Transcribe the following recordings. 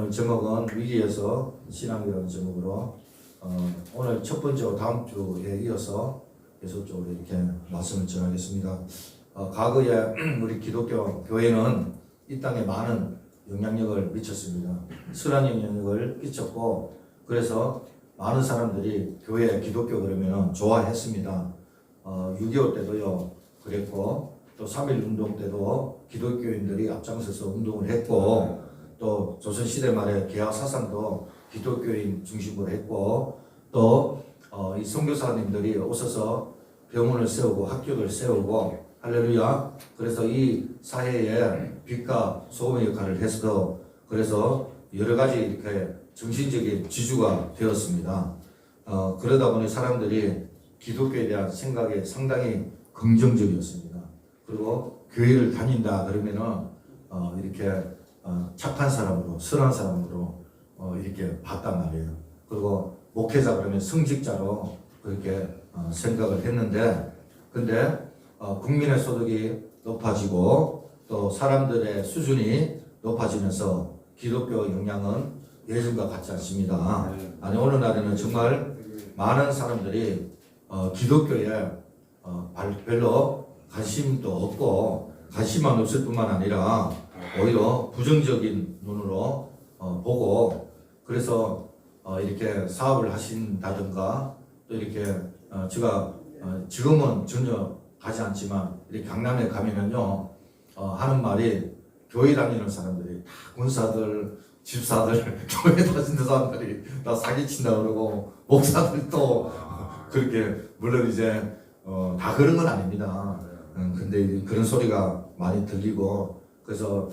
오늘 제목은 위기에서 신앙이라는 제목으로 오늘 첫 번째로 다음 주에 이어서 계속적으로 이렇게 말씀을 전하겠습니다. 과거에 우리 기독교 교회는 이 땅에 많은 영향력을 미쳤습니다. 선한 영향력을 끼쳤고, 그래서 많은 사람들이 교회 기독교 그러면 좋아했습니다. 6.25 때도요 그랬고, 또 3.1 운동 때도 기독교인들이 앞장서서 운동을 했고, 또 조선시대 말에 개화 사상도 기독교인 중심으로 했고, 또 이 선교사님들이 오셔서 병원을 세우고 학교를 세우고, 할렐루야. 그래서 이 사회에 빛과 소금의 역할을 해서, 그래서 여러 가지 이렇게 정신적인 지주가 되었습니다. 그러다 보니 사람들이 기독교에 대한 생각이 상당히 긍정적이었습니다. 그리고 교회를 다닌다 그러면은 이렇게 착한 사람으로, 선한 사람으로 이렇게 봤단 말이에요. 그리고 목회자 그러면 성직자로 그렇게 생각을 했는데, 근데 국민의 소득이 높아지고 또 사람들의 수준이 높아지면서 기독교 영향은 예전과 같지 않습니다. 아니, 어느 날에는 정말 많은 사람들이 기독교에 별로 관심도 없고, 관심만 없을 뿐만 아니라 오히려 부정적인 눈으로 보고, 그래서 이렇게 사업을 하신다든가, 또 이렇게 제가 지금은 전혀 가지 않지만 이렇게 강남에 가면은요 하는 말이, 교회 다니는 사람들이 다 군사들, 집사들, 교회 다니는 사람들이 다 사기친다 그러고, 목사들도 그렇게, 물론 이제 다 그런 건 아닙니다. 근데 그런 소리가 많이 들리고, 그래서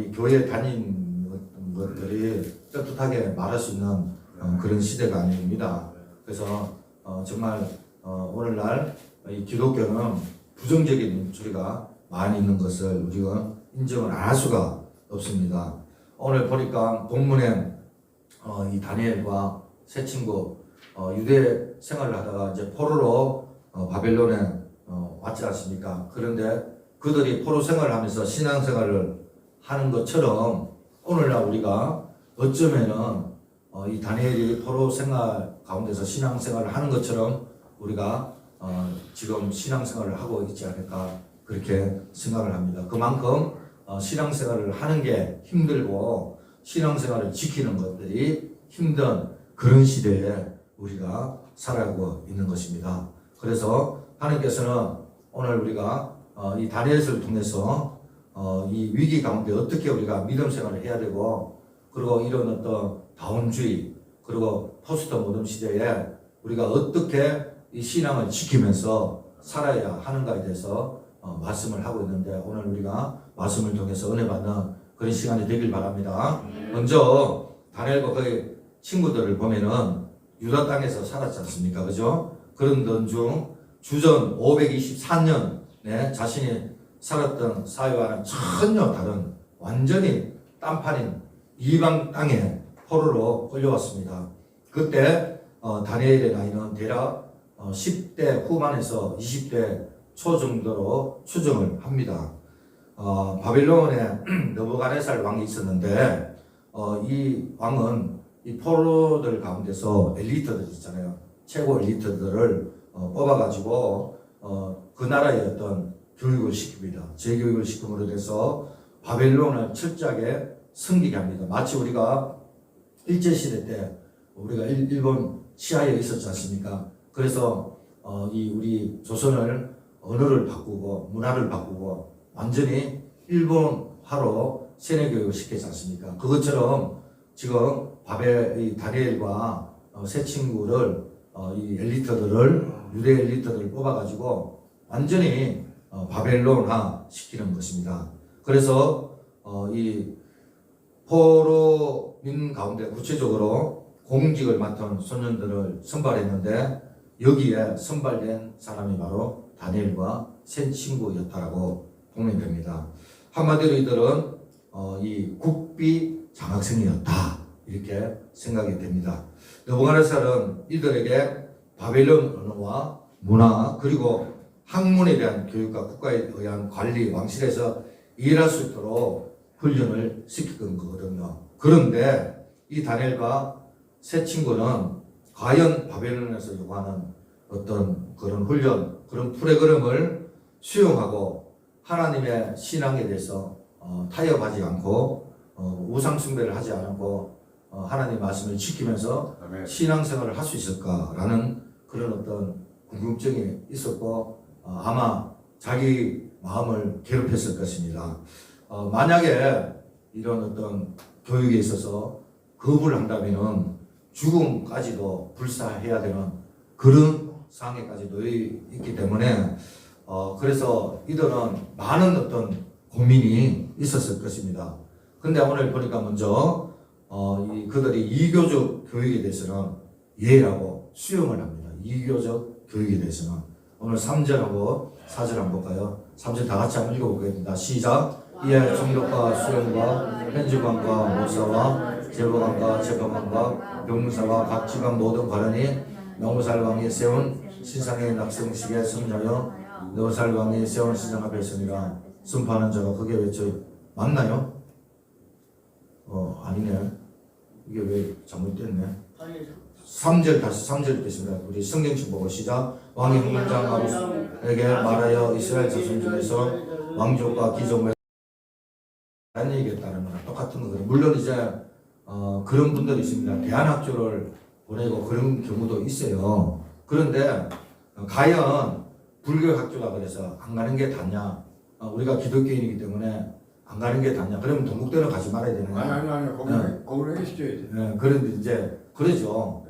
이 교회 다니는 것들이 떳떳하게 말할 수 있는 그런 시대가 아닙니다. 그래서 정말 오늘날 이 기독교는 부정적인 소리가 많이 있는 것을 우리가 인정을 안 할 수가 없습니다. 오늘 보니까 본문에 이 다니엘과 세 친구 유대 생활을 하다가 이제 포로로 바벨론에 왔지 않습니까? 그런데 그들이 포로 생활을 하면서 신앙 생활을 하는 것처럼 오늘날 우리가 어쩌면은 이 다니엘이 포로 생활 가운데서 신앙 생활을 하는 것처럼 우리가 지금 신앙 생활을 하고 있지 않을까, 그렇게 생각을 합니다. 그만큼 신앙 생활을 하는 게 힘들고 신앙 생활을 지키는 것들이 힘든 그런 시대에 우리가 살아가고 있는 것입니다. 그래서 하나님께서는 오늘 우리가 이 다니엘서를 통해서 이 위기 가운데 어떻게 우리가 믿음 생활을 해야 되고, 그리고 이런 어떤 다운주의, 그리고 포스트 모던 시대에 우리가 어떻게 이 신앙을 지키면서 살아야 하는가에 대해서 말씀을 하고 있는데, 오늘 우리가 말씀을 통해서 은혜 받는 그런 시간이 되길 바랍니다. 먼저 다니엘과 그의 친구들을 보면은 유다 땅에서 살았지 않습니까? 그죠? 그런 중 주전 524년에 자신이 살았던 사회와는 전혀 다른, 완전히 딴판인 이방 땅에 포로로 끌려왔습니다. 그때 다니엘의 나이는 대략 10대 후반에서 20대 초 정도로 추정을 합니다. 바빌론에 느부갓네살 왕이 있었는데, 이 왕은 이 포로들 가운데서 엘리트들 있잖아요. 최고 엘리트들을 뽑아가지고 그 나라의 어떤 교육을 시킵니다. 재교육을 시킴으로 해서 바벨론을 철저하게 섬기게 합니다. 마치 우리가 일제시대 때 우리가 일본 치하에 있었지 않습니까? 그래서 이 우리 조선을 언어를 바꾸고 문화를 바꾸고 완전히 일본화로 세뇌교육을 시키지 않습니까? 그것처럼 지금 이 다니엘과 세 친구를 이 엘리트들을, 유대 엘리트들을 뽑아가지고 완전히 바벨론화 시키는 것입니다. 그래서 이 포로민 가운데 구체적으로 공직을 맡은 소년들을 선발했는데, 여기에 선발된 사람이 바로 다니엘과 세 친구였다라고 보면 됩니다. 한마디로 이들은 이 국비 장학생이었다, 이렇게 생각이 됩니다. 느부갓네살은 이들에게 바벨론 언어와 문화, 그리고 학문에 대한 교육과 국가에 의한 관리, 왕실에서 일할 수 있도록 훈련을 시키는 거거든요. 그런데 이 다니엘과 세 친구는 과연 바벨론에서 요구하는 어떤 그런 훈련, 그런 프로그램을 수용하고 하나님의 신앙에 대해서 타협하지 않고 우상 숭배를 하지 않고 하나님 말씀을 지키면서 신앙생활을 할 수 있을까라는 그런 어떤 궁금증이 있었고 아마 자기 마음을 괴롭혔을 것입니다. 만약에 이런 어떤 교육에 있어서 거부를 한다면은 죽음까지도 불사해야 되는 그런 상황에까지 놓여 있기 때문에 그래서 이들은 많은 어떤 고민이 있었을 것입니다. 근데 오늘 보니까 먼저 그들이 이교적 교육에 대해서는 이해하고 수용을 합니다. 이교적 교육에 대해서는 오늘 3절하고 4절 한번 볼까요? 3절 다 같이 한번 읽어보겠습니다. 시작. 이에 총독과 수령과 편집관과 목사와 제보관과 재판관과 병무사와 각 지방 모든 관원이 너무살 왕이 세운 신상의 낙성식에 승하여 너무살 왕이 세운 신상 앞에 있으니라. 선포하는 자가 크게 외쳐 맞나요? 아니네. 이게 왜 잘못됐네. 3절 다시 3절 읽겠습니다. 우리 성경책 보고 시작. 왕이 홍련장 아부에게 말하여 이스라엘 자손 중에서 왕족과 귀족을 안 얘기했다는 거랑 똑같은 거거든요. 물론 이제 그런 분들이 있습니다. 대안학교를 보내고 그런 경우도 있어요. 그런데 과연 불교학교가 그래서 안 가는 게 낫냐? 우리가 기독교인이기 때문에 안 가는 게 낫냐? 그러면 동국대로 가지 말아야 되는 거야. 아니 거기를 해주셔야지. 그런데 이제 그러죠.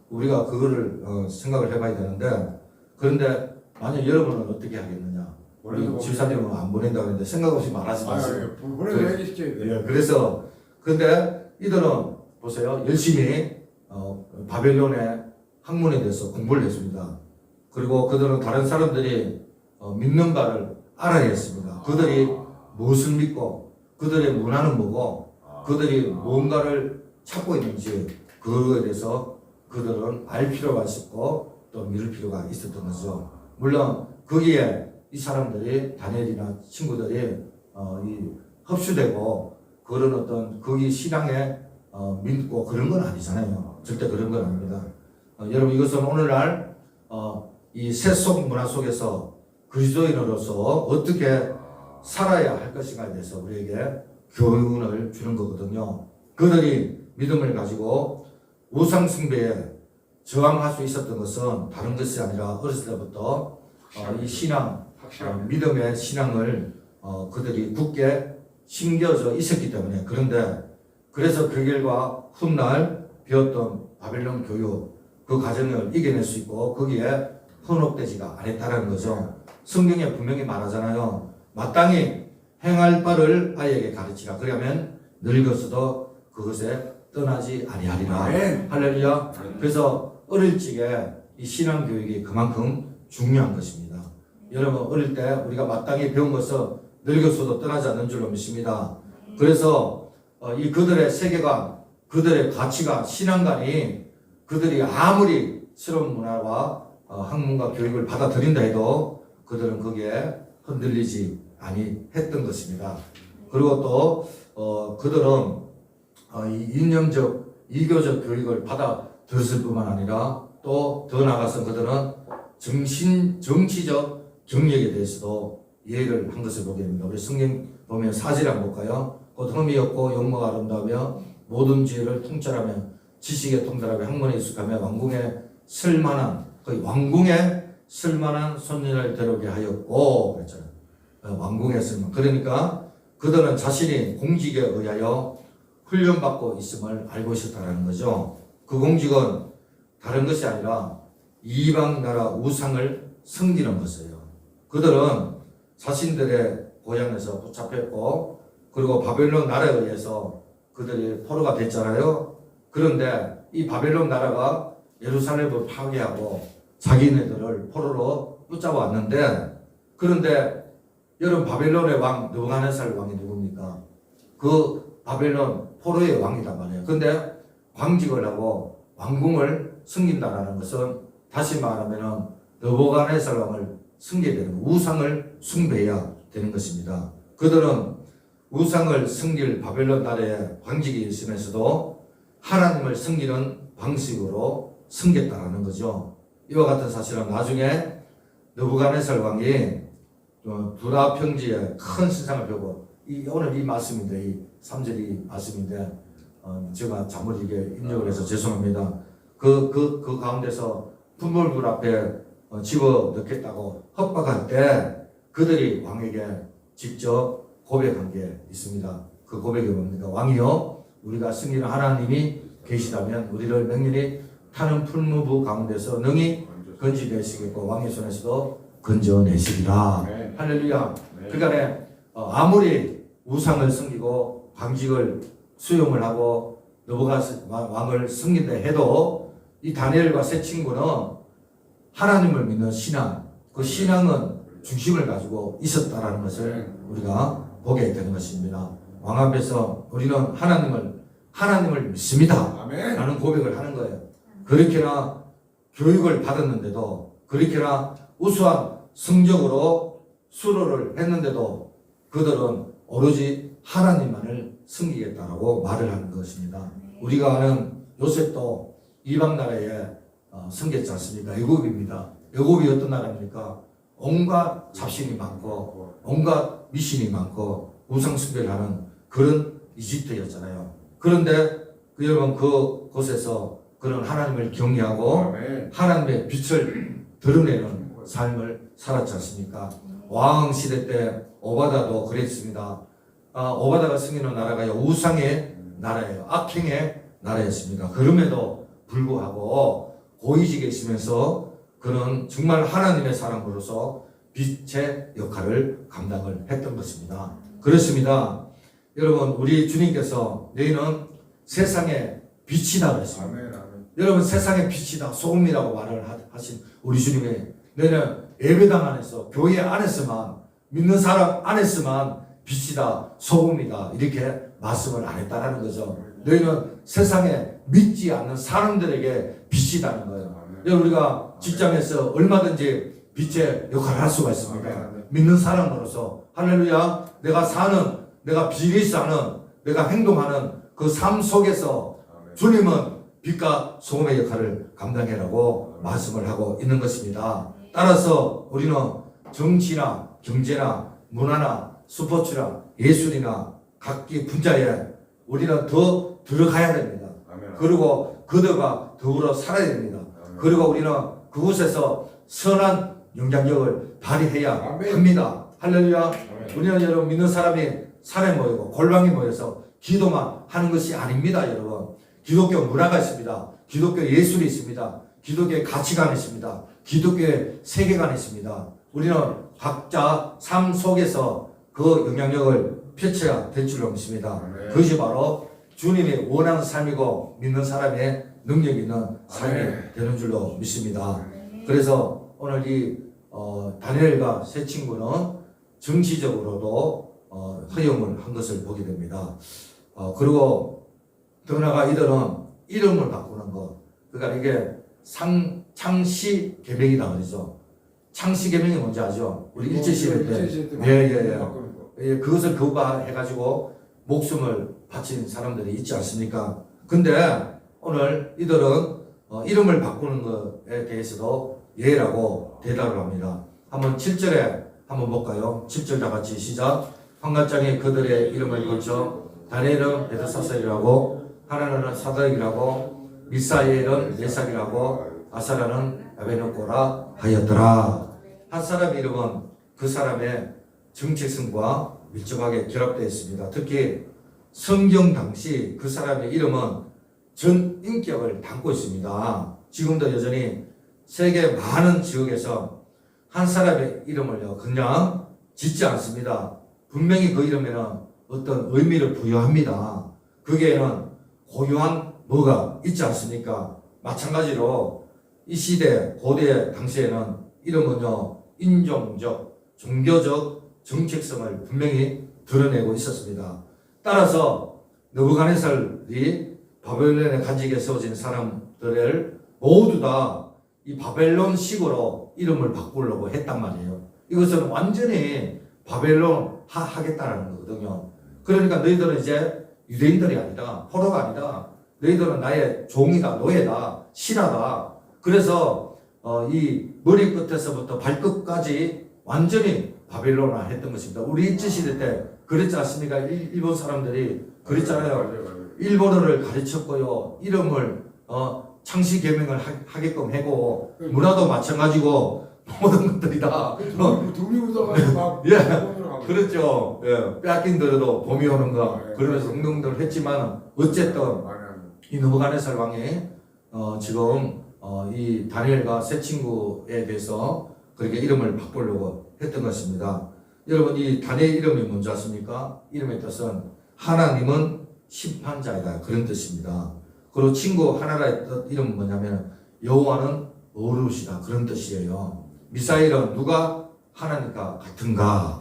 우리가 그거를 생각을 해봐야 되는데 그런데 만약 여러분은 어떻게 하겠느냐? 우리 집사님은 안 보낸다고 했는데 생각 없이 말하지 마세요. 보내도 해주셔야 돼. 그래서 근데 이들은 보세요. 열심히 바벨론의 학문에 대해서 공부를 했습니다. 그리고 그들은 다른 사람들이 믿는 바를 알아야 했습니다. 그들이 무엇을 믿고 그들의 문화는 뭐고 그들이 무언가를 찾고 있는지 그거에 대해서 그들은 알 필요가 있었고 또 믿을 필요가 있었던 거죠. 물론 거기에 이 사람들이 다니엘이나 친구들이 흡수되고 그런 어떤 거기 신앙에 믿고 그런 건 아니잖아요. 절대 그런 건 아닙니다. 여러분 이것은 오늘날 이 세속 문화 속에서 그리스도인으로서 어떻게 살아야 할 것인가에 대해서 우리에게 교훈을 주는 거거든요. 그들이 믿음을 가지고 우상 숭배에 저항할 수 있었던 것은 다른 것이 아니라 어렸을 때부터 이 신앙, 믿음의 신앙을 그들이 굳게 심겨져 있었기 때문에 그런데 그래서 그 결과 훗날 배웠던 바벨론 교육 그 과정을 이겨낼 수 있고 거기에 헌옥되지가 않았다는 거죠. 성경에 분명히 말하잖아요. 마땅히 행할 바를 아이에게 가르치라. 그러면 늙어서도 그것에 떠나지 아니하리라. 할렐루야. 그래서 어릴 적에 이 신앙 교육이 그만큼 중요한 것입니다. 여러분 어릴 때 우리가 마땅히 배운 것은 늙어서도 떠나지 않는 줄로 믿습니다. 그래서 이 그들의 세계관, 그들의 가치관, 신앙관이 그들이 아무리 새로운 문화와 학문과 교육을 받아들인다 해도 그들은 거기에 흔들리지 아니했던 것입니다. 그리고 또 그들은 이 이념적, 이교적 교육을 받아들였을 뿐만 아니라 또 더 나아가서 그들은 정치적 경력에 대해서도 이해를 한 것을 보게 됩니다. 우리 성경 보면 4절 한번 볼까요? 곧 흠이 없고 용모가 아름다우며 모든 지혜를 통찰하며 지식에 통달하며 학문에 익숙하며 왕궁에 쓸만한 거의 왕궁에 쓸만한 손님을 데려오게 하였고 그랬잖아요. 왕궁에 쓸만. 그러니까 그들은 자신이 공직에 의하여 훈련받고 있음을 알고 있었다는 거죠. 그 공직은 다른 것이 아니라 이방 나라 우상을 섬기는 것이에요. 그들은 자신들의 고향에서 붙잡혔고 그리고 바벨론 나라에 의해서 그들이 포로가 됐잖아요. 그런데 이 바벨론 나라가 예루살렘을 파괴하고 자기네들을 포로로 붙잡아 왔는데 그런데 여러분 바벨론의 왕 느부갓네살 왕이 누굽니까? 그 바벨론 포로의 왕이란 말이에요. 근데 광직을 하고 왕궁을 섬긴다라는 것은 다시 말하면 느부갓네살 왕을 섬기게 되는 우상을 숭배해야 되는 것입니다. 그들은 우상을 섬길 바벨론 나라에 광직이 있으면서도 하나님을 섬기는 방식으로 섬겼다라는 거죠. 이와 같은 사실은 나중에 느부갓네살 왕이 두라 평지에 큰 신상을 펴고 오늘 이 말씀인데 이 3절이 말씀인데 제가 잘못 이게 입력을 해서 죄송합니다. 그 가운데서 분물불 앞에 집어 넣겠다고 협박할 때 그들이 왕에게 직접 고백한 게 있습니다. 그 고백이 뭡니까? 왕이여, 우리가 승리는 하나님이 계시다면 우리를 맹렬히 타는 풀무부 가운데서 능히 건지내시겠고 왕의 손에서도 건져내시리라. 네. 할렐루야. 네. 그러니까 아무리 우상을 섬기고 방직을 수용을 하고 느부갓 왕을 섬긴다 해도 이 다니엘과 세 친구는 하나님을 믿는 신앙, 그 신앙은 중심을 가지고 있었다라는 것을 우리가 보게 되는 것입니다. 왕 앞에서 우리는 하나님을 믿습니다. 아멘. 라는 고백을 하는 거예요. 그렇게나 교육을 받았는데도, 그렇게나 우수한 성적으로 수료를 했는데도 그들은 오로지 하나님만을 섬기겠다라고 말을 하는 것입니다. 우리가 아는 요셉도 이방 나라에 섬겼지 않습니까? 애굽입니다. 애굽이 어떤 나라입니까? 온갖 잡신이 많고 온갖 미신이 많고 우상 숭배를 하는 그런 이집트였잖아요. 그런데 여러분 그곳에서 그런 하나님을 경외하고 아멘. 하나님의 빛을 드러내는 삶을 살았지 않습니까? 왕 시대 때 오바다도 그랬습니다. 오바다가 승리는 나라가 우상의 나라예요. 악행의 나라였습니다. 그럼에도 불구하고 고위직에 있으면서 그는 정말 하나님의 사람으로서 빛의 역할을 감당을 했던 것입니다. 그렇습니다. 여러분, 우리 주님께서 너희는 세상의 빛이다 그랬습니다. 아멘. 아멘. 여러분, 세상의 빛이다, 소금이라고 말을 하신 우리 주님이 너희는 예배당 안에서, 교회 안에서만, 믿는 사람 안에서만 빛이다, 소금이다 이렇게 말씀을 안 했다라는 거죠. 너희는 세상에 믿지 않는 사람들에게 빛이다는 거예요. 여러분, 우리가 직장에서 얼마든지 빛의 역할을 할 수가 있습니다. 믿는 사람으로서 할렐루야, 내가 비리 사는, 내가 행동하는 그 삶 속에서 주님은 빛과 소금의 역할을 감당해라고 말씀을 하고 있는 것입니다. 따라서 우리는 정치나 경제나 문화나 스포츠나 예술이나 각기 분야에 우리는 더 들어가야 됩니다. 그리고 그들과 더불어 살아야 됩니다. 그리고 우리는 그곳에서 선한 영향력을 발휘해야 아멘. 합니다. 할렐루야. 아멘. 우리는 여러분 믿는 사람이 산에 모이고 골방에 모여서 기도만 하는 것이 아닙니다. 여러분, 기독교 문화가 있습니다. 기독교 예술이 있습니다. 기독교의 가치관이 있습니다. 기독교의 세계관이 있습니다. 우리는 각자 삶 속에서 그 영향력을 펼쳐야 될 줄로 믿습니다. 아멘. 그것이 바로 주님이 원하는 삶이고 믿는 사람의 능력 있는 삶이 아멘. 되는 줄로 믿습니다. 그래서 오늘 이 다니엘과 세 친구는 정치적으로도 허용을 한 것을 보게 됩니다. 그리고 더 나아가 이들은 이름을 바꾸는 것, 그러니까 이게 창시 계명이다 그러죠. 창시 계명이 뭔지 아죠? 우리 일제시대 때 예, 그것을 거부해가지고 목숨을 바친 사람들이 있지 않습니까? 근데 오늘 이들은 이름을 바꾸는 것에 대해서도 예라고 대답을 합니다. 한번 7절에 한번 볼까요? 7절 다 같이 시작. 환관장에 그들의 이름을 걸쳐 다니엘은 베드사살이라고, 하나는 사드락이라고, 미사엘은 메삭이라고, 아사라는 아베노고라 하였더라. 한 사람 이름은 그 사람의 정체성과 밀접하게 결합되어 있습니다. 특히 성경 당시 그 사람의 이름은 전 인격을 담고 있습니다. 지금도 여전히 세계 많은 지역에서 한 사람의 이름을 그냥 짓지 않습니다. 분명히 그 이름에는 어떤 의미를 부여합니다. 거기에는 고유한 뭐가 있지 않습니까? 마찬가지로 이 시대, 고대 당시에는 이름은요, 인종적, 종교적 정체성을 분명히 드러내고 있었습니다. 따라서 느부갓네살이 바벨론의 간직에 세워진 사람들을 모두 다 이 바벨론식으로 이름을 바꾸려고 했단 말이에요. 이것은 완전히 바벨론 하겠다는 거거든요. 그러니까 너희들은 이제 유대인들이 아니다, 포로가 아니다, 너희들은 나의 종이다, 노예다, 신하다. 그래서 이 머리 끝에서부터 발끝까지 완전히 바벨론화 했던 것입니다. 우리 일제시대 때 그랬지 않습니까? 일본 사람들이 그랬잖아요. 맞아요. 일본어를 가르쳤고요. 이름을 창씨 개명을 하게끔 하고 문화도 마찬가지고 모든 것들이 다 둘이 웃어가지고 막 예. 일본으로 가고. 그렇죠. 예. 빼앗긴더라도 봄이 오는 거 예. 그러면서 웅덩들 했지만 어쨌든 이 느부갓네살 왕이 지금 이 다니엘과 세 친구에 대해서 그렇게 이름을 바꾸려고 했던 것입니다. 여러분 이 다니엘 이름이 뭔지 아십니까? 이름의 뜻은 하나님은 심판자이다 그런 뜻입니다. 그리고 친구 하나라의 뜻 이름은 뭐냐면 여호와는 어루시다 그런 뜻이에요. 미사일은 누가 하나님과 같은가?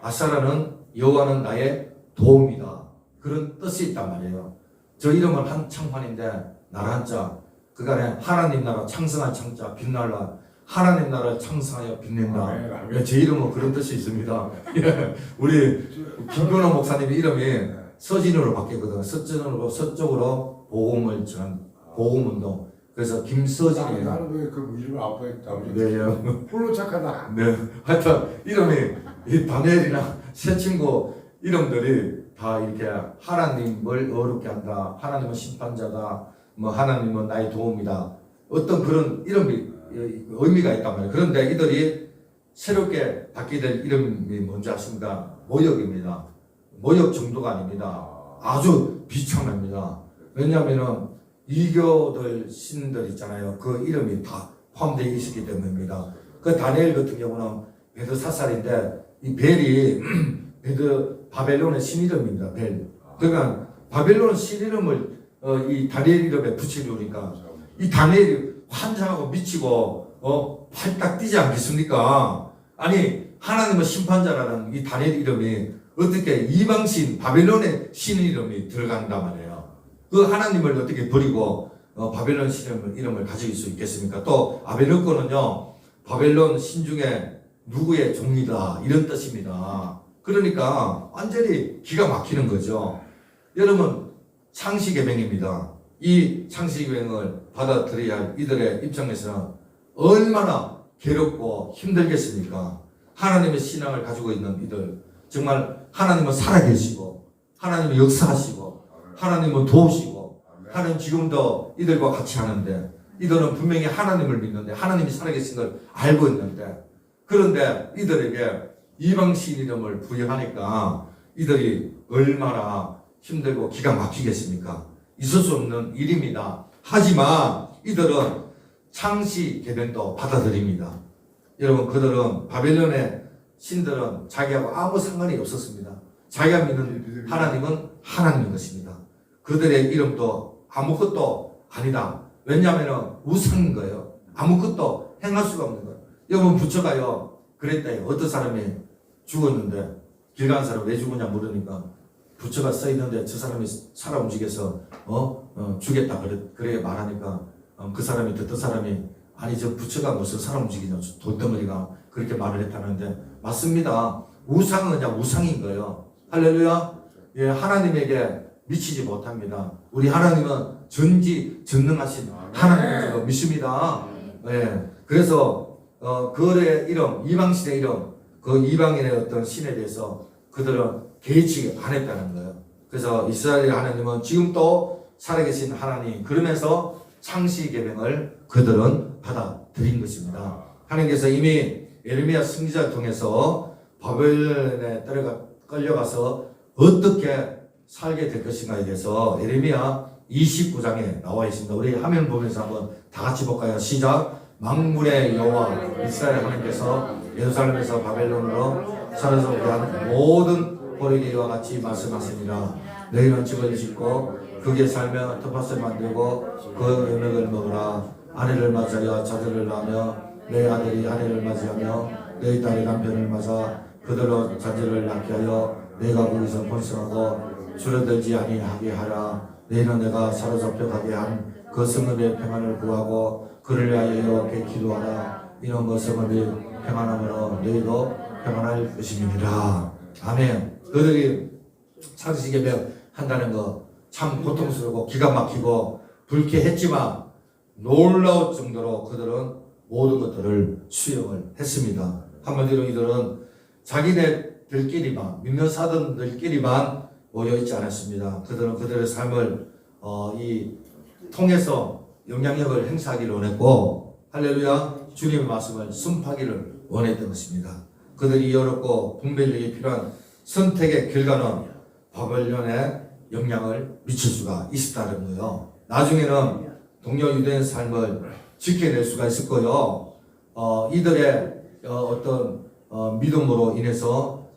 아사라는 여호와는 나의 도움이다 그런 뜻이 있단 말이에요. 저 이름은 한창환인데 나라 한자 그간에 하나님 나라 창성한 창자 빛날라 하나님 나라를 창성하여 빛낸다. 예, 제 이름은 그런 뜻이 있습니다. 예, 우리 김건호 목사님 이름이 서진으로 바뀌었거든요. 서쪽으로 복음을 전한 복음운동. 그래서 김서진이에요. 나는 왜 그 이름을 아빠했다. 네, 홀로 착하다. 네. 하여튼 이름이 이 다니엘이나 세 친구 이름들이 다 이렇게 하나님을 어렵게 한다. 하나님은 심판자다. 뭐 하나님은 나의 도움이다. 어떤 그런 이름이 의미가 있단 말이에요. 그런데 이들이 새롭게 받게 될 이름이 뭔지 아십니까? 모욕입니다. 모욕 정도가 아닙니다. 아주 비참합니다. 왜냐하면은 이교들 신들 있잖아요. 그 이름이 다 포함되어 있었기 때문입니다. 그 다니엘 같은 경우는 베드사살인데 이 벨이 바벨론의 신 이름입니다. 벨. 그러니까 바벨론 신 이름을 이 다니엘 이름에 붙이려니까 이 다니엘이 환장하고 미치고 팔딱 뛰지 않겠습니까? 아니 하나님은 심판자라는 이 다니엘 이름이 어떻게 이방신 바벨론의 신 이름이 들어간단 말이에요. 그 하나님을 어떻게 버리고 바벨론 신 이름을 가질 수 있겠습니까? 또 아벨론 거는요 바벨론 신 중에 누구의 종이다 이런 뜻입니다. 그러니까 완전히 기가 막히는 거죠. 여러분 창시계명입니다. 이 창시계명을 받아들여야 할 이들의 입장에서는 얼마나 괴롭고 힘들겠습니까? 하나님의 신앙을 가지고 있는 이들 정말 하나님은 살아계시고 하나님은 역사하시고 하나님은 도우시고 하나님 지금도 이들과 같이 하는데 이들은 분명히 하나님을 믿는데 하나님이 살아계신 걸 알고 있는데 그런데 이들에게 이방신 이름을 부여하니까 이들이 얼마나 힘들고 기가 막히겠습니까? 있을 수 없는 일입니다. 하지만 이들은 창시 계명도 받아들입니다. 여러분 그들은 바벨론의 신들은 자기하고 아무 상관이 없었습니다. 자기가 믿는 하나님은 하나님인 것입니다. 그들의 이름도 아무것도 아니다. 왜냐하면 우상인 거예요. 아무것도 행할 수가 없는 거예요. 여러분 부처가요 그랬대요. 어떤 사람이 죽었는데 길 가는 사람 왜 죽었냐 물으니까 부처가 써 있는데 저 사람이 살아 움직여서 죽였다 그래 말하니까 그 사람이 듣던 사람이 아니 저 부처가 무슨 살아 움직이냐 돌덩어리가 그렇게 말을 했다는데 맞습니다. 우상은 그냥 우상인 거예요. 할렐루야. 예, 하나님에게 미치지 못합니다. 우리 하나님은 전지전능하신 하나님을 믿습니다. 예, 그래서 그의 이름 이방신의 이름 그 이방인의 어떤 신에 대해서 그들은 개의치 안 했다는 거예요. 그래서 이스라엘 하나님은 지금도 살아계신 하나님 그러면서 창시 계명을 그들은 받아들인 것입니다. 하나님께서 이미 예레미야 선지자를 통해서 바벨론에 끌려가서 어떻게 살게 될 것인가에 대해서 예레미야 29장에 나와 있습니다. 우리 화면 보면서 한번 다 같이 볼까요? 시작. 만군의 여호와 이스라엘 하나님께서 예루살렘에서 바벨론으로 사로잡게 한 모든 호력이 이와 같이 말씀하시니라. 너희는 집을 짓고 거기에 살며 텃밭을 만들고 그 음식을 먹으라. 아내를 맞아야 자들을 낳으며 내 아들이 아내를 맞이하며 내 딸이 남편을 맞아 그들로 자녀를 낳게 하여 내가 거기서 번성하고 줄어들지 아니하게 하라. 너희는 내가 사로잡혀 가게 한 그 성읍의 평안을 구하고 그를 위하여 여호와께 기도하라. 이런 그 성읍이 평안함으로 너희도 평안할 것임이니라. 아멘. 그들이 창시계명 한다는 거 참 고통스럽고 기가 막히고 불쾌했지만 놀라울 정도로 그들은 모든 것들을 수용을 했습니다. 한마디로 이들은 자기네들끼리만 믿는 사람들끼리만 모여 있지 않았습니다. 그들은 그들의 삶을 통해서 영향력을 행사하기를 원했고 할렐루야 주님의 말씀을 순파하기를 원했던 것입니다. 그들이 어렵고 분별력이 필요한 선택의 결과는 바벨론에 영향을 미칠 수가 있었다는 거예요. 나중에는 동료 유대인 삶을 지켜낼 수가 있었고요. 이들의 어떤 믿음으로 인해서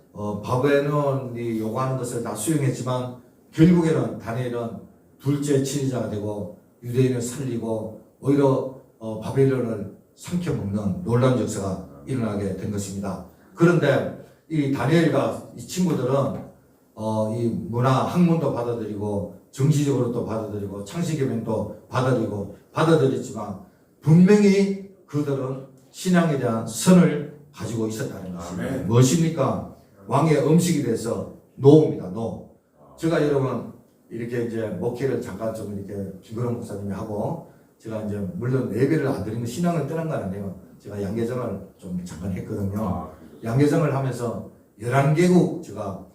바벨론이 요구하는 것을 다 수용했지만 결국에는 다니엘은 둘째 치리자가 되고 유대인을 살리고 오히려 바벨론을 삼켜먹는 놀라운 역사가 일어나게 된 것입니다. 그런데 이 다니엘과 이 친구들은 이 문화 학문도 받아들이고 정치적으로도 받아들이고 창세기면도 받아들였지만 분명히 그들은 신앙에 대한 선을 가지고 있었다는 것입니다. 아멘. 무엇입니까? 왕의 음식에 대해서 노입니다. 노. 제가 여러분 이렇게 이제 목회를 잠깐 좀 이렇게 김건호 목사님이 하고 제가 이제 물론 예배를 안 드리는 신앙을 떠난 건 아니에요. 제가 양계장을 좀 잠깐 했거든요. 양계장을 하면서 11개국 제가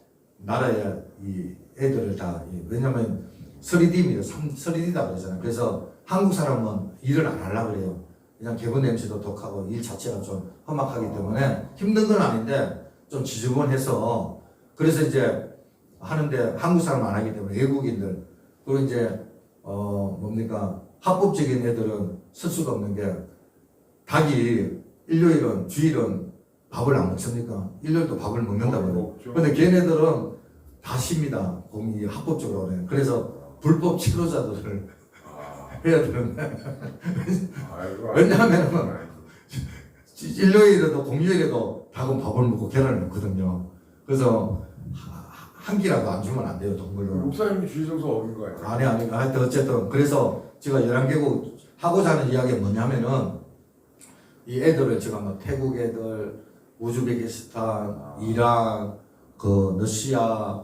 나라에 이 애들을 다 왜냐면 서리디입니다. 서리디다 그러잖아요. 그래서 한국 사람은 일을 안 하려고 그래요. 그냥 개분 냄새도 독하고 일 자체가 좀 험악하기 때문에 힘든 건 아닌데 좀 지저분해서 그래서 이제 하는데 한국 사람 안 하기 때문에 외국인들 그리고 이제 뭡니까 합법적인 애들은 쓸 수가 없는 게 닭이 일요일은 주일은 밥을 안 먹습니까? 일요일도 밥을 먹는다고요. 근데 걔네들은 다 쉽니다. 공이 합법적으로 해. 그래서 불법 치료자들을 해야 되는데 왜냐하면 일요일에도 공휴일에도 닭은 밥을 먹고 계란을 먹거든요. 그래서 한 끼라도 안 주면 안 돼요 동물로. 목사님이 주의성서 어긴 거 같아요. 아니 하여튼 어쨌든 그래서 제가 11개국 하고자 하는 이야기가 뭐냐면은 이 애들을 제가 뭐 태국 애들 우즈베키스탄 이란 그 러시아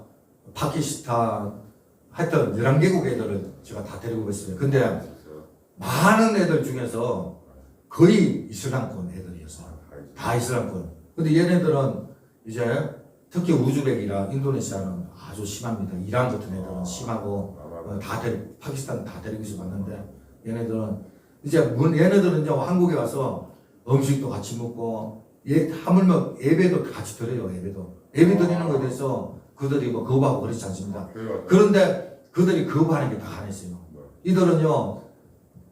파키스탄 하여튼 11개국 애들을 제가 다 데리고 있어요. 근데 많은 애들 중에서 거의 이슬람권 애들이었어요. 다 이슬람권. 근데 얘네들은 이제 특히 우즈벡이랑 인도네시아는 아주 심합니다. 이란 같은 애들은 심하고 파키스탄 다 데리고 있어 봤는데 얘네들은 이제 한국에 와서 음식도 같이 먹고 하물며 예배도 같이 드려요. 예배 드리는 것에 대해서 그들이 뭐 거부하고 그렇지 않습니다. 그런데 그들이 거부하는 게 다 하나였어요. 이들은요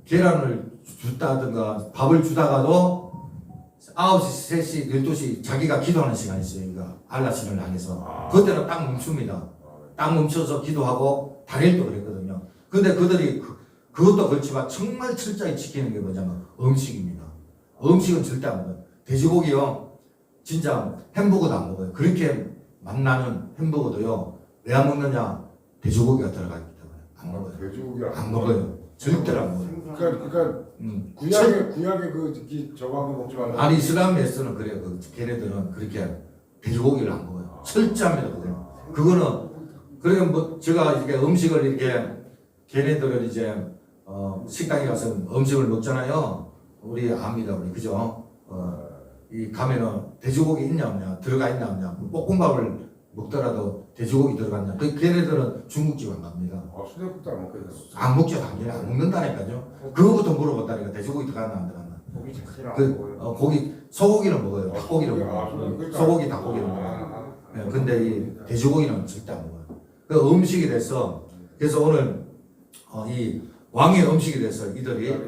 계란을 줬다든가 밥을 주다가도 9시, 3시, 12시 자기가 기도하는 시간이 있어요. 그러니까 알라 신을 향해서 그때는 딱 멈춥니다. 딱 멈춰서 기도하고 다니엘도 그랬거든요. 근데 그들이 그것도 그렇지만 정말 철저히 지키는 게 뭐냐면 음식입니다. 음식은 절대 안 먹어요. 돼지고기요 진짜 햄버거도 안 먹어요. 그렇게 맛나는 햄버거도요 왜 안 먹느냐 돼지고기가 들어가기 때문에 안 먹어요. 돼지고기를 안 먹어요. 절대로 안 먹어요. 그러니까 구약에 저거 한거 먹지 말라. 아니 이슬람에서는 그래요. 걔네들은 그렇게 돼지고기를 안 먹어요. 철저합니다. 그거는 그러니까 뭐 제가 이렇게 음식을 이렇게 걔네들을 이제 식당에 가서 음식을 먹잖아요. 우리 압니다. 우리 그죠? 이 가면은 돼지고기 있냐 없냐 들어가 있냐 없냐 볶음밥을 먹더라도 돼지고기 들어갔냐 걔네들은 중국집 안 갑니다. 순대국도 안 먹거든요. 안 먹죠. 당연히 안 먹는다니까요. 그거부터 물어봤다니까 돼지고기 들어갔나 안 들어갔나. 고기 자체를 안 먹어요. 고기 소고기는 먹어요. 닭고기는 먹어요. 소고기 닭고기는 먹어요. 네, 근데 이 돼지고기는 절대 안 먹어요. 그 음식에 대해서 그래서 오늘 이 왕의 음식에 대해서 이들이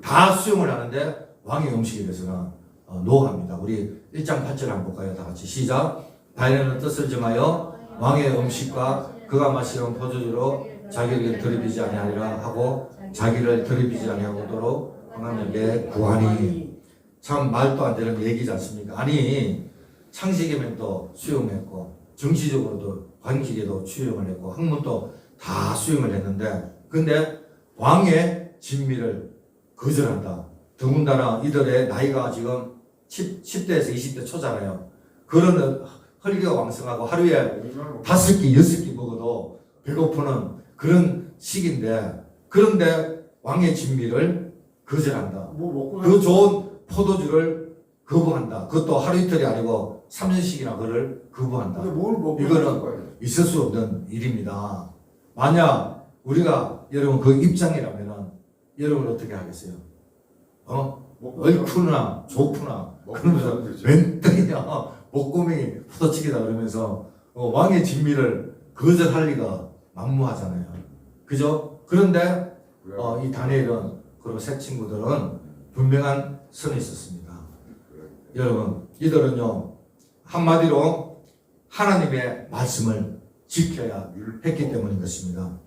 다 수용을 하는데 왕의 음식에 대해서는 노합니다. 우리 1장 8절 한번 볼까요? 다 같이 시작. 다니엘은 뜻을 정하여 왕의 음식과 그가 마시는 포도주로 자기를 더럽히지 아니하리라 하고 자기를 더럽히지 아니하도록 하나님께 구하니. 참 말도 안 되는 얘기지 않습니까? 아니 창세기면도 수용했고 정치적으로도 관직에도 수용을 했고 학문도 다 수용을 했는데 근데 왕의 진미를 거절한다. 더군다나 이들의 나이가 지금 10대에서 20대 초잖아요. 그런 혈기가 왕성하고 하루에 5개, 6개 먹어도 배고프는 그런 시기인데 그런데 왕의 진미를 거절한다. 뭐 먹고 그 좋은 포도주를 거부한다. 그것도 하루 이틀이 아니고 3년씩이나 그를 거부한다. 근데 뭘 먹고 이거는 살 거예요? 있을 수 없는 일입니다. 만약 우리가 여러분 그 입장이라면은 여러분 어떻게 하겠어요? 먹고 얼푸나 좋구나 먹고 그러면서 살면 되죠. 웬떡이냐 목구멍이 후더치기다 그러면서 왕의 진미를 거절할 리가 만무하잖아요. 그죠? 그런데 이 다니엘은 그리고 새 친구들은 분명한 선이 있었습니다. 여러분 이들은요 한마디로 하나님의 말씀을 지켜야 했기 때문인 것입니다.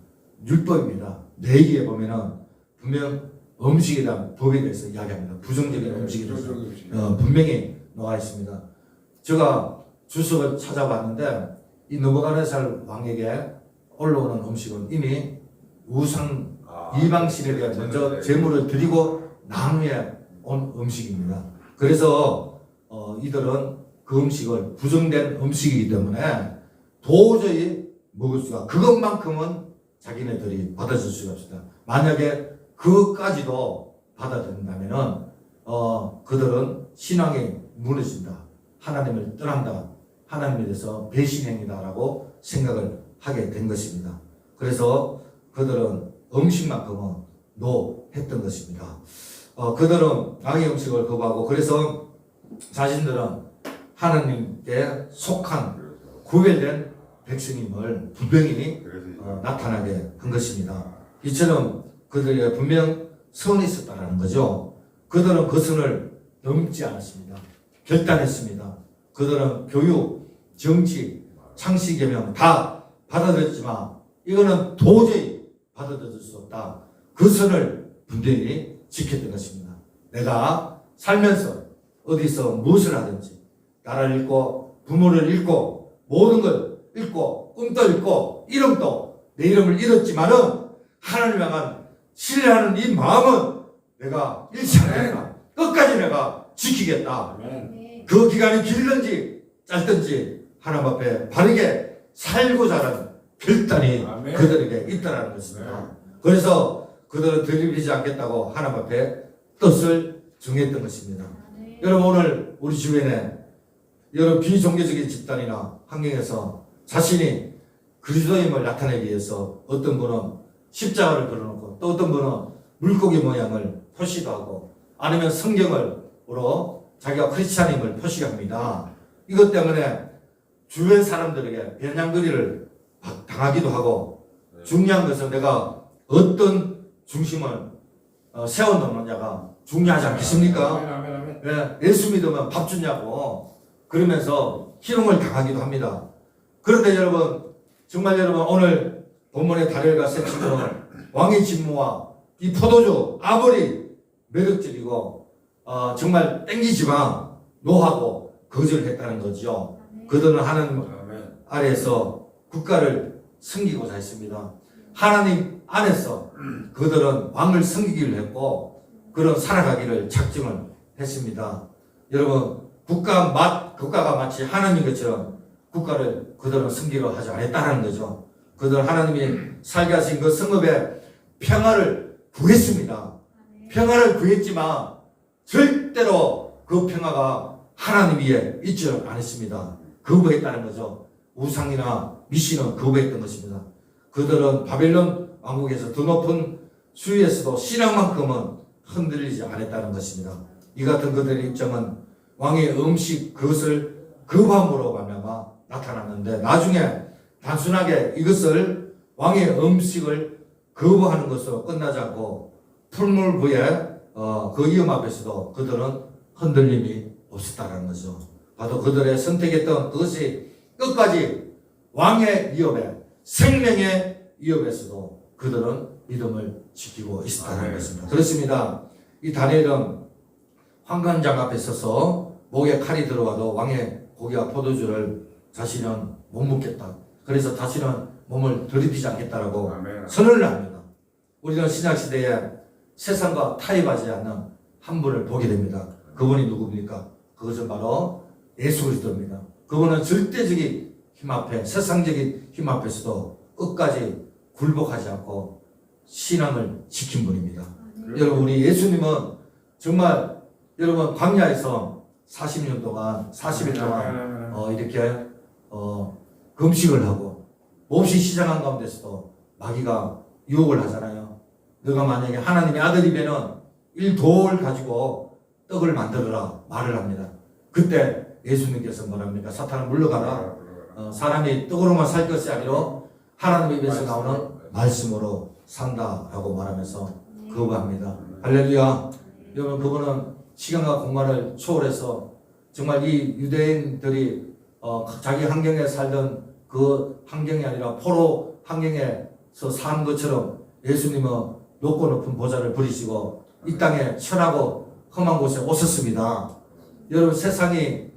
율법입니다. 레위기에 보면은 분명 음식에 대한 법에 대해서 이야기합니다. 부정적인 음식에 대해서 분명히 나와 있습니다. 제가 주석을 찾아봤는데 이 느부갓네살 왕에게 올라오는 음식은 이미 우상 이방신에 대해 먼저 제물을 드리고 난 후에 온 음식입니다. 그래서 이들은 그 음식을 부정된 음식이기 때문에 도저히 먹을 수가 그것만큼은 자기네들이 받아줄 수가 없습니다. 만약에 그것까지도 받아들인다면은 그들은 신앙이 무너진다. 하나님을 떠난다. 하나님에 대해서 배신행위다라고 생각을 하게 된 것입니다. 그래서 그들은 음식만큼은 노했던 것입니다. 그들은 악의 음식을 거부하고 그래서 자신들은 하나님께 속한 구별된 백성임을 분명히 나타나게 한 것입니다. 이처럼 그들에게 분명 선이 있었다는 거죠. 그들은 그 선을 넘지 않았습니다. 결단했습니다. 그들은 교육, 정치, 창시 계명 다 받아들였지만 이거는 도저히 받아들일 수 없다. 그 선을 분명히 지켰던 것입니다. 내가 살면서 어디서 무엇을 하든지 나라를 잃고 부모를 잃고 모든 걸 잃고 꿈도 잃고 이름도 내 이름을 잃었지만은 하나님을 향한 신뢰하는 이 마음은 내가 잃지 않겠다. 끝까지 내가 지키겠다. 그 기간이 길든지 짧든지 하나님 앞에 바르게 살고자 하는 결단이 그들에게 있다는 것입니다. 그래서 그들은 들이지 않겠다고 하나님 앞에 뜻을 정했던 것입니다. 여러분 오늘 우리 주변에 여러 비종교적인 집단이나 환경에서 자신이 그리스도임을 나타내기 위해서 어떤 분은 십자가를 걸어놓고 또 어떤 분은 물고기 모양을 표시도 하고 아니면 성경으로 자기가 크리스찬임을 표시합니다. 이것 때문에 주변 사람들에게 변양거리를 당하기도 하고 중요한 것은 내가 어떤 중심을 세워놓느냐가 중요하지 않겠습니까? 예수 믿으면 밥 주냐고 그러면서 희롱을 당하기도 합니다. 그런데 여러분 정말 여러분 오늘 본문의 다리엘과 새 친구는 왕의 진무와 이 포도주 아무리 매력적이고 정말 땡기지만 노하고 거절했다는 거죠. 그들은 하나님 아래에서 국가를 섬기고자 했습니다. 하나님 안에서 그들은 왕을 섬기기를 했고 그런 살아가기를 작정을 했습니다. 여러분 국가가 마치 하나님 것처럼 국가를 그들은 섬기려 하지 않았다는 거죠. 그들은 하나님이 살게 하신 그 성읍에 평화를 구했습니다. 평화를 구했지만 절대로 그 평화가 하나님 위에 있지 않았습니다. 거부했다는 거죠. 우상이나 미신은 거부했던 것입니다. 그들은 바벨론 왕국에서 더 높은 수위에서도 신앙만큼은 흔들리지 않았다는 것입니다. 이 같은 그들의 입장은 왕의 음식 그것을 거부함으로 말미암아 나타났는데 나중에 단순하게 이것을 왕의 음식을 거부하는 것으로 끝나지 않고 풀물부의 그 위험 앞에서도 그들은 흔들림이 없었다는 거죠. 바로 그들의 선택했던 그것이 끝까지 왕의 위협에 생명의 위협에서도 그들은 믿음을 지키고 있었다는 것입니다. 그렇습니다. 이 다니엘은 황관장 앞에 서서 목에 칼이 들어와도 왕의 고기와 포도주를 자신은 못 먹겠다. 그래서 다시는 몸을 들이키지 않겠다라고 선언을 합니다. 우리는 신약시대에 세상과 타협하지 않는 한 분을 보게 됩니다. 그분이 누굽니까? 그것은 바로 예수 그리스도입니다. 그분은 절대적인 힘 앞에 세상적인 힘 앞에서도 끝까지 굴복하지 않고 신앙을 지킨 분입니다. 그래. 여러분 우리 예수님은 정말 여러분 광야에서 40년 동안 40일 동안 이렇게 금식을 하고 몹시 시장한 가운데서도 마귀가 유혹을 하잖아요. 너가 만약에 하나님의 아들이면은 1돌 가지고 떡을 만들어라 말을 합니다. 그때 예수님께서 뭐랍니까? 사탄아 물러가라. 사람이 떡으로만 살 것이 아니라 하나님의 입에서 나오는 말씀으로 산다라고 말하면서 거부합니다. 할렐루야. 여러분 그분은 시간과 공간을 초월해서 정말 이 유대인들이 자기 환경에 살던 그 환경이 아니라 포로 환경에서 산 것처럼 예수님은 높고 높은 보좌를 부리시고 이 땅에 천하고 험한 곳에 오셨습니다. 여러분 세상이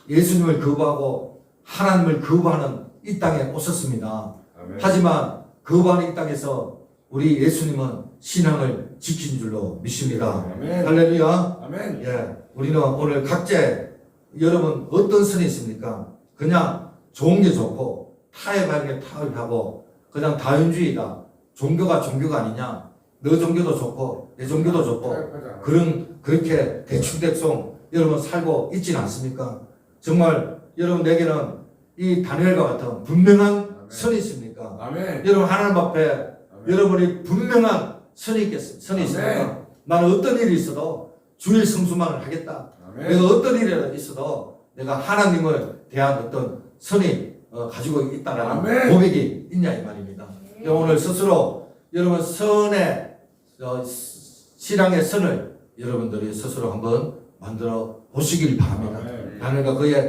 예수님을 거부하고 하나님을 거부하는 이 땅에 오셨습니다. 아멘. 하지만 거부하는 이 땅에서 우리 예수님은 신앙을 지킨 줄로 믿습니다. 아멘. 할렐루야. 아멘. 예, 우리는 오늘 각제 여러분 어떤 선이 있습니까? 그냥 좋은 게 좋고 타협하는 게 타협하고 그냥 다윤주의다. 종교가 종교가 아니냐? 너 종교도 좋고 내 종교도 좋고 그렇게 대충대충 여러분 살고 있지는 않습니까? 정말 여러분 내게는 이 다니엘과 같은 분명한 선이 있습니까? 아멘. 여러분 하나님 앞에 아멘. 여러분이 분명한 선이 있습니까? 아멘. 나는 어떤 일이 있어도 주일 성수만을 하겠다. 아멘. 내가 어떤 일이 있어도 내가 하나님을 대한 어떤 선이 가지고 있다는 아멘. 고백이 있냐 이 말입니다. 오늘 스스로 여러분 선의 신앙의 선을 여러분들이 스스로 한번 만들어 보시길 바랍니다. 아멘. 하나님과 그의